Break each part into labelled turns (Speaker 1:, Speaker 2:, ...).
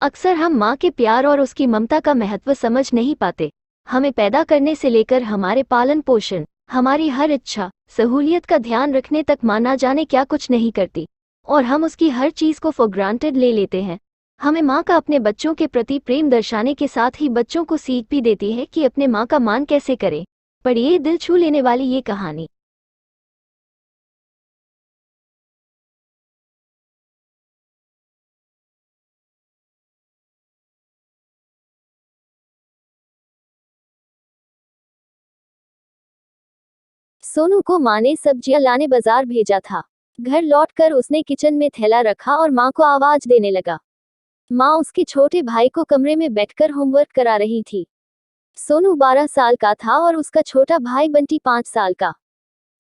Speaker 1: अक्सर हम माँ के प्यार और उसकी ममता का महत्व समझ नहीं पाते। हमें पैदा करने से लेकर हमारे पालन पोषण, हमारी हर इच्छा, सहूलियत का ध्यान रखने तक माँ ना जाने क्या कुछ नहीं करती, और हम उसकी हर चीज़ को फॉर ग्रांटेड ले लेते हैं। हमें माँ का अपने बच्चों के प्रति प्रेम दर्शाने के साथ ही बच्चों को सीख भी देती है कि अपने माँ का मान कैसे करें। पढ़िए दिल छू लेने वाली ये कहानी। सोनू को माँ ने सब्जियां लाने बाजार भेजा था। घर लौटकर उसने किचन में थैला रखा और माँ को आवाज देने लगा। माँ उसके छोटे भाई को कमरे में बैठकर होमवर्क करा रही थी। सोनू 12 साल का था और उसका छोटा भाई बंटी 5 साल का।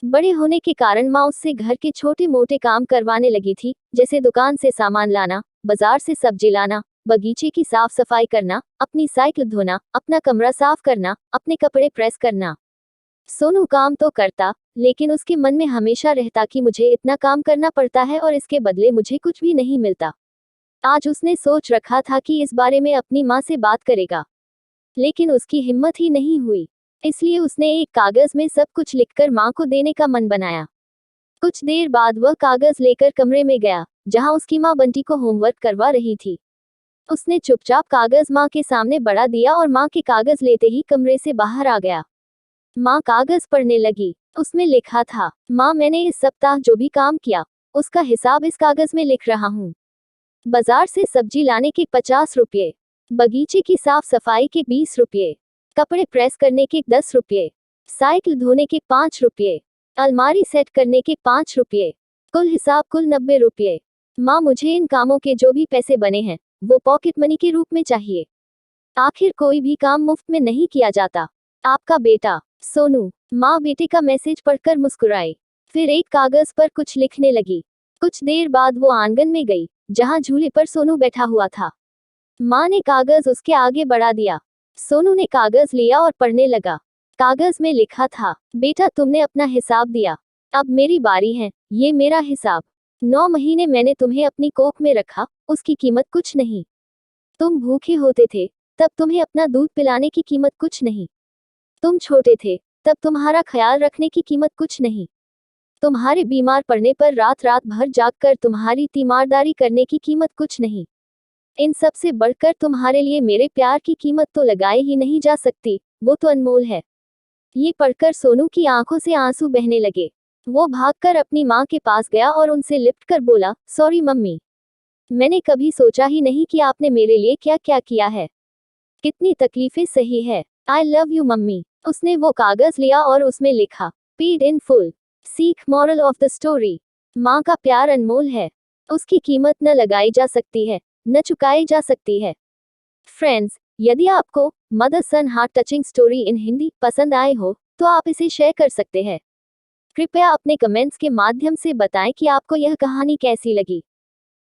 Speaker 1: बड़े होने के कारण माँ उससे घर के छोटे मोटे काम करवाने लगी थी, जैसे दुकान से सामान लाना, बाजार से सब्जी लाना, बगीचे की साफ सफाई करना, अपनी साइकिल धोना, अपना कमरा साफ करना, अपने कपड़े प्रेस करना। सोनू काम तो करता, लेकिन उसके मन में हमेशा रहता कि मुझे इतना काम करना पड़ता है और इसके बदले मुझे कुछ भी नहीं मिलता। आज उसने सोच रखा था कि इस बारे में अपनी माँ से बात करेगा, लेकिन उसकी हिम्मत ही नहीं हुई। इसलिए उसने एक कागज में सब कुछ लिखकर माँ को देने का मन बनाया। कुछ देर बाद वह कागज लेकर कमरे में गया, जहाँ उसकी माँ बंटी को होमवर्क करवा रही थी। उसने चुपचाप कागज माँ के सामने बढ़ा दिया और माँ के कागज लेते ही कमरे से बाहर आ गया। माँ कागज पढ़ने लगी। उसमें लिखा था, माँ मैंने इस सप्ताह जो भी काम किया, उसका हिसाब इस कागज में लिख रहा हूँ। बाजार से सब्जी लाने के 50 रुपये, बगीचे की साफ सफाई के 20 रुपये, कपड़े प्रेस करने के 10 रुपये, साइकिल धोने के 5 रुपये, अलमारी सेट करने के 5 रुपये, कुल हिसाब कुल 90 रुपये। माँ मुझे इन कामों के जो भी पैसे बने हैं, वो पॉकेट मनी के रूप में चाहिए। आखिर कोई भी काम मुफ्त में नहीं किया जाता। आपका बेटा सोनू। माँ बेटे का मैसेज पढ़कर मुस्कुराई, फिर एक कागज पर कुछ लिखने लगी। कुछ देर बाद वो आंगन में गई, जहाँ झूले पर सोनू बैठा हुआ था। माँ ने कागज उसके आगे बढ़ा दिया। सोनू ने कागज लिया और पढ़ने लगा। कागज में लिखा था, बेटा तुमने अपना हिसाब दिया, अब मेरी बारी है, ये मेरा हिसाब। 9 महीने मैंने तुम्हें अपनी कोख में रखा, उसकी कीमत कुछ नहीं। तुम भूखे होते थे, तब तुम्हें अपना दूध पिलाने की कीमत कुछ नहीं। तुम छोटे थे, तब तुम्हारा ख्याल रखने की कीमत कुछ नहीं। तुम्हारे बीमार पड़ने पर रात रात भर जागकर तुम्हारी तीमारदारी करने की कीमत कुछ नहीं। इन सब से बढ़कर तुम्हारे लिए मेरे प्यार की कीमत तो लगाई ही नहीं जा सकती, वो तो अनमोल है। ये पढ़कर सोनू की आंखों से आंसू बहने लगे। वो भागकर अपनी माँ के पास गया और उनसे लिपट कर बोला, सॉरी मम्मी, मैंने कभी सोचा ही नहीं कि आपने मेरे लिए क्या क्या किया है, कितनी तकलीफें सही है। I love you mummy. उसने वो कागज लिया और उसमें लिखा, पेड इन फुल। सीख मॉरल ऑफ द स्टोरी, माँ का प्यार अनमोल है, उसकी कीमत न लगाई जा सकती है, न चुकाई जा सकती है। फ्रेंड्स, यदि आपको mother sun heart touching story in Hindi पसंद आए हो, तो आप इसे शेयर कर सकते हैं। कृपया अपने कमेंट्स के माध्यम से बताएं कि आपको यह कहानी कैसी लगी।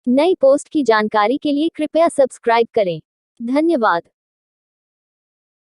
Speaker 1: नई पोस्ट की जानकारी के लिए कृपया सब्सक्राइब करें। धन्यवाद।